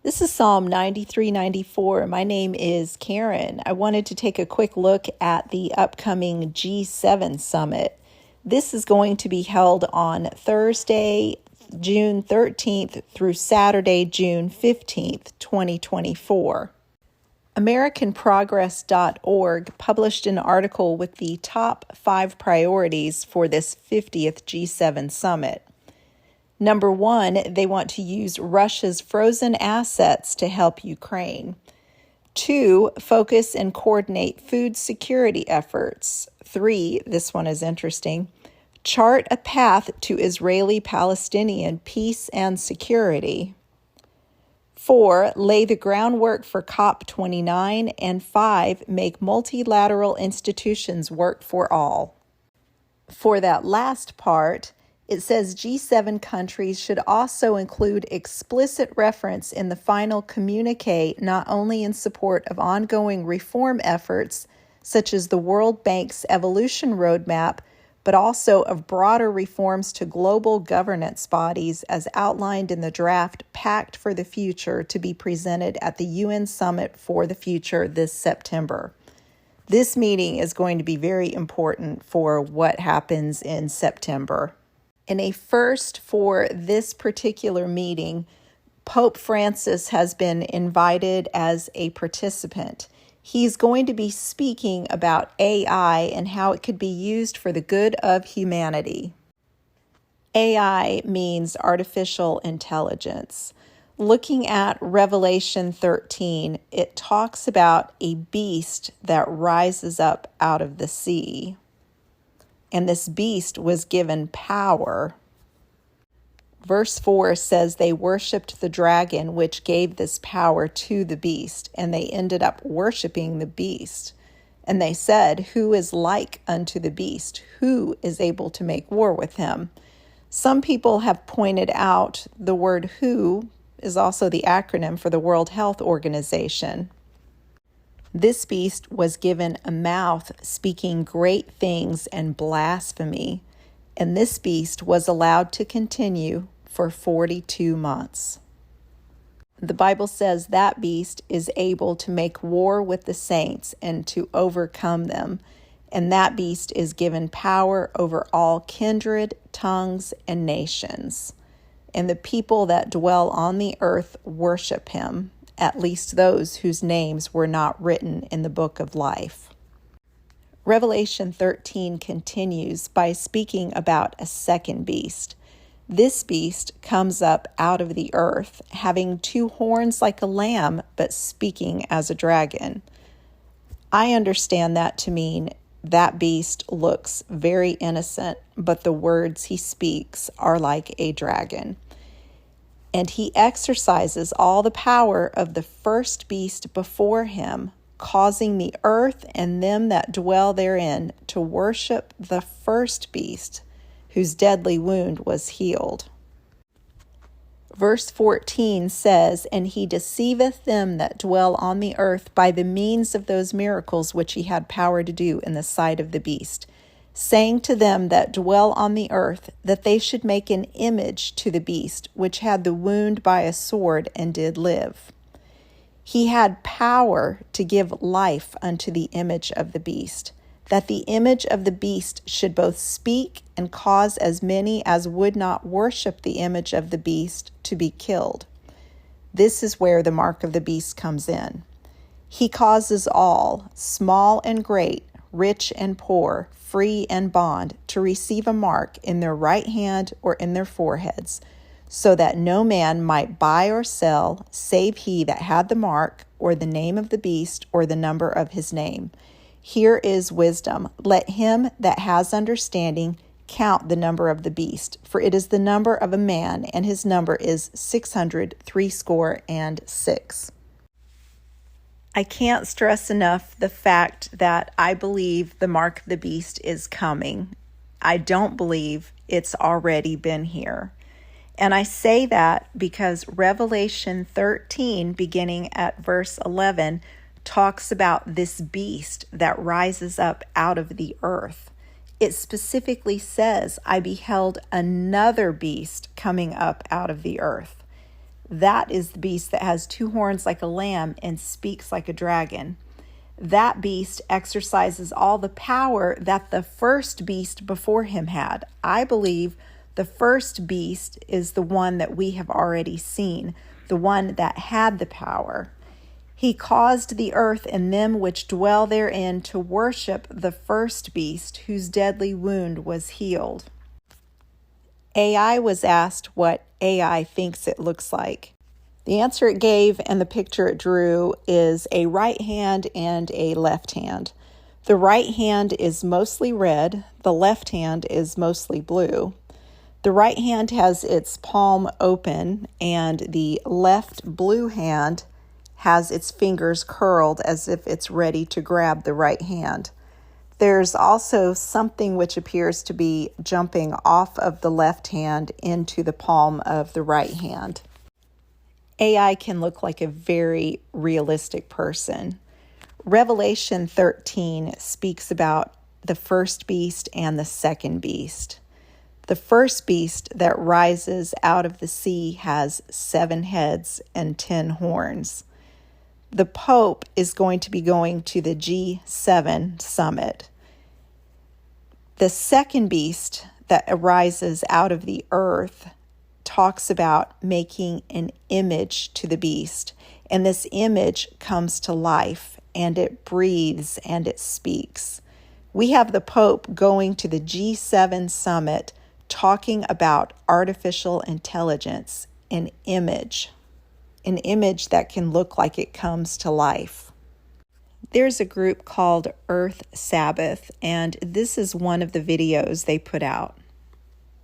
This is Psalm 9394. My name is Karen. I wanted to take a quick look at the upcoming G7 summit. This is going to be held on Thursday, June 13th through Saturday, June 15th, 2024. AmericanProgress.org published an article with the top 5 priorities for this 50th G7 summit. Number 1, they want to use Russia's frozen assets to help Ukraine. 2, focus and coordinate food security efforts. 3, this one is interesting, chart a path to Israeli-Palestinian peace and security. 4, lay the groundwork for COP29. And 5, make multilateral institutions work for all. For that last part, it says G7 countries should also include explicit reference in the final communique not only in support of ongoing reform efforts, such as the World Bank's Evolution Roadmap, but also of broader reforms to global governance bodies as outlined in the draft Pact for the Future to be presented at the UN Summit for the Future this September. This meeting is going to be very important for what happens in September. In a first for this particular meeting, Pope Francis has been invited as a participant. He's going to be speaking about AI and how it could be used for the good of humanity. AI means artificial intelligence. Looking at Revelation 13, it talks about a beast that rises up out of the sea. And this beast was given power. Verse 4 says they worshipped the dragon, which gave this power to the beast, and they ended up worshiping the beast. And they said, "Who is like unto the beast? Who is able to make war with him?" Some people have pointed out the word "who" is also the acronym for the World Health Organization. This beast was given a mouth speaking great things and blasphemy, and this beast was allowed to continue for 42 months. The Bible says that beast is able to make war with the saints and to overcome them, and that beast is given power over all kindred, tongues, and nations. And the people that dwell on the earth worship him, at least those whose names were not written in the book of life. Revelation 13 continues by speaking about a second beast. This beast comes up out of the earth, having 2 horns like a lamb, but speaking as a dragon. I understand that to mean that beast looks very innocent, but the words he speaks are like a dragon. And he exercises all the power of the first beast before him, causing the earth and them that dwell therein to worship the first beast, whose deadly wound was healed. Verse 14 says, "And he deceiveth them that dwell on the earth by the means of those miracles which he had power to do in the sight of the beast, saying to them that dwell on the earth, that they should make an image to the beast, which had the wound by a sword and did live." He had power to give life unto the image of the beast, that the image of the beast should both speak and cause as many as would not worship the image of the beast to be killed. This is where the mark of the beast comes in. He causes all, small and great, rich and poor, free and bond, to receive a mark in their right hand or in their foreheads, so that no man might buy or sell, save he that had the mark, or the name of the beast, or the number of his name. Here is wisdom. Let him that has understanding count the number of the beast, for it is the number of a man, and his number is 666. I can't stress enough the fact that I believe the mark of the beast is coming. I don't believe it's already been here. And I say that because Revelation 13, beginning at verse 11, talks about this beast that rises up out of the earth. It specifically says, "I beheld another beast coming up out of the earth." That is the beast that has 2 horns like a lamb and speaks like a dragon. That beast exercises all the power that the first beast before him had. I believe the first beast is the one that we have already seen, the one that had the power. He caused the earth and them which dwell therein to worship the first beast, whose deadly wound was healed. AI was asked what AI thinks it looks like. The answer it gave and the picture it drew is a right hand and a left hand. The right hand is mostly red, the left hand is mostly blue. The right hand has its palm open, and the left blue hand has its fingers curled as if it's ready to grab the right hand. There's also something which appears to be jumping off of the left hand into the palm of the right hand. AI can look like a very realistic person. Revelation 13 speaks about the first beast and the second beast. The first beast that rises out of the sea has 7 heads and 10 horns. The Pope is going to be going to the G7 summit. The second beast that arises out of the earth talks about making an image to the beast. And this image comes to life, and it breathes, and it speaks. We have the Pope going to the G7 summit talking about artificial intelligence, an image that can look like it comes to life. There's a group called Earth Sabbath, and this is one of the videos they put out.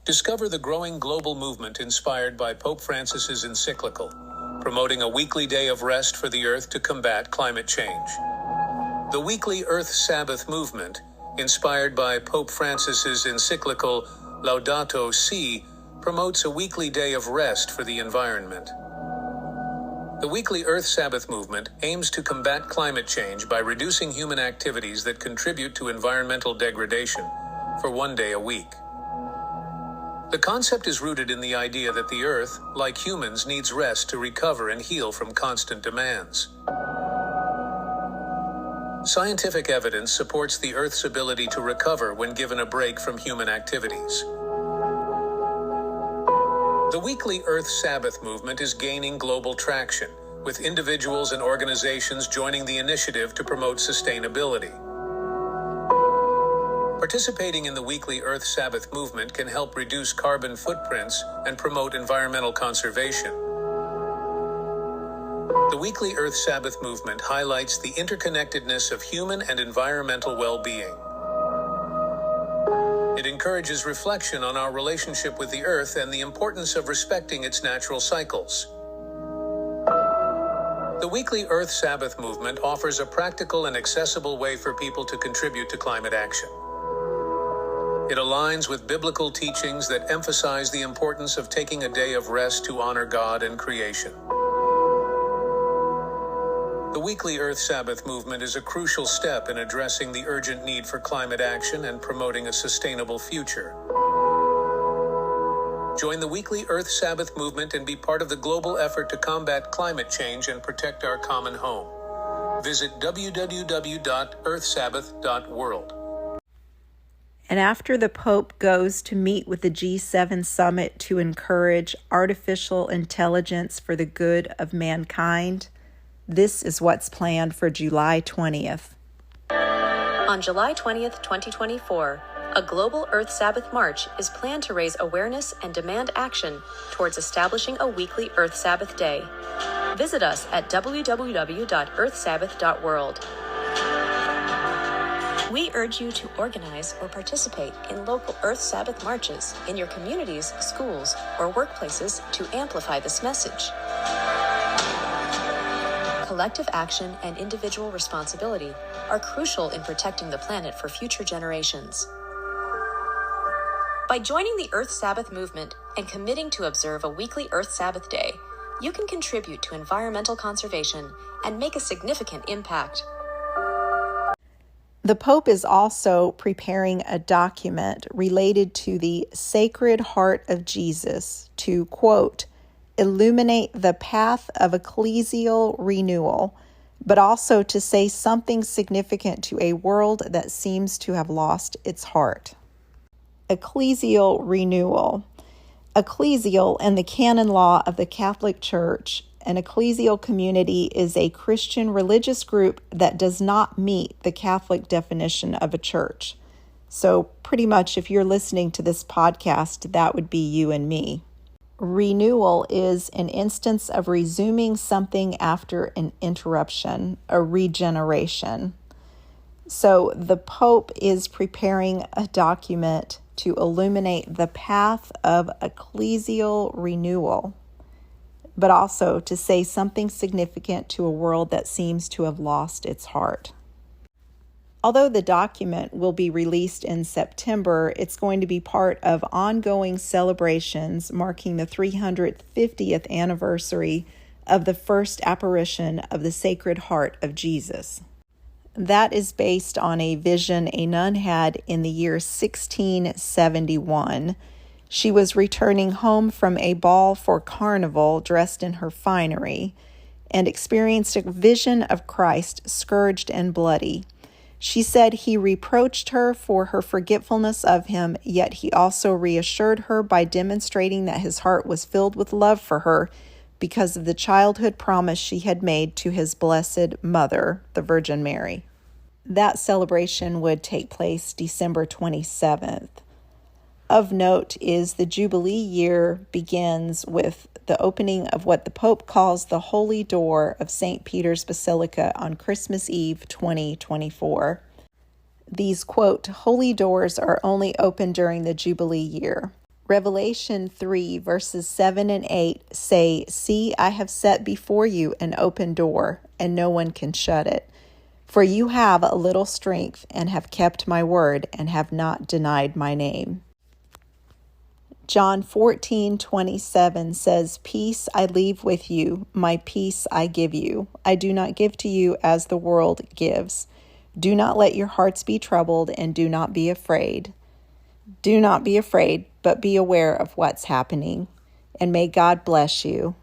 Discover the growing global movement inspired by Pope Francis's encyclical, promoting a weekly day of rest for the earth to combat climate change. The weekly Earth Sabbath movement, inspired by Pope Francis's encyclical Laudato Si', promotes a weekly day of rest for the environment. The weekly Earth Sabbath movement aims to combat climate change by reducing human activities that contribute to environmental degradation for one day a week. The concept is rooted in the idea that the Earth, like humans, needs rest to recover and heal from constant demands. Scientific evidence supports the Earth's ability to recover when given a break from human activities. The weekly Earth Sabbath movement is gaining global traction, with individuals and organizations joining the initiative to promote sustainability. Participating in the weekly Earth Sabbath movement can help reduce carbon footprints and promote environmental conservation. The weekly Earth Sabbath movement highlights the interconnectedness of human and environmental well-being. It encourages reflection on our relationship with the Earth and the importance of respecting its natural cycles. The weekly Earth Sabbath movement offers a practical and accessible way for people to contribute to climate action. It aligns with biblical teachings that emphasize the importance of taking a day of rest to honor God and creation. The weekly Earth Sabbath movement is a crucial step in addressing the urgent need for climate action and promoting a sustainable future. Join the weekly Earth Sabbath movement and be part of the global effort to combat climate change and protect our common home. Visit www.earthsabbath.world. And after the Pope goes to meet with the G7 summit to encourage artificial intelligence for the good of mankind, this is what's planned for July 20th. On July 20th, 2024, a global Earth Sabbath March is planned to raise awareness and demand action towards establishing a weekly Earth Sabbath Day. Visit us at www.earthsabbath.world. We urge you to organize or participate in local Earth Sabbath marches in your communities, schools, or workplaces to amplify this message. Collective action and individual responsibility are crucial in protecting the planet for future generations. By joining the Earth Sabbath movement and committing to observe a weekly Earth Sabbath Day, you can contribute to environmental conservation and make a significant impact. The Pope is also preparing a document related to the Sacred Heart of Jesus to, quote, illuminate the path of ecclesial renewal, but also to say something significant to a world that seems to have lost its heart. Ecclesial renewal. Ecclesial in the canon law of the Catholic Church, an ecclesial community is a Christian religious group that does not meet the Catholic definition of a church. So pretty much if you're listening to this podcast, that would be you and me. Renewal is an instance of resuming something after an interruption, a regeneration. So the Pope is preparing a document to illuminate the path of ecclesial renewal, but also to say something significant to a world that seems to have lost its heart. Although the document will be released in September, it's going to be part of ongoing celebrations marking the 350th anniversary of the first apparition of the Sacred Heart of Jesus. That is based on a vision a nun had in the year 1671. She was returning home from a ball for carnival dressed in her finery and experienced a vision of Christ scourged and bloody. She said he reproached her for her forgetfulness of him, yet he also reassured her by demonstrating that his heart was filled with love for her because of the childhood promise she had made to his blessed mother, the Virgin Mary. That celebration would take place December 27th. Of note is the Jubilee year begins with the opening of what the Pope calls the Holy Door of St. Peter's Basilica on Christmas Eve 2024. These, quote, holy doors are only open during the Jubilee year. Revelation 3 verses 7 and 8 say, "See, I have set before you an open door, and no one can shut it. For you have a little strength, and have kept my word, and have not denied my name." John 14:27 says, "Peace I leave with you, my peace I give you. I do not give to you as the world gives. Do not let your hearts be troubled, and do not be afraid. Do not be afraid, but be aware of what's happening. And may God bless you."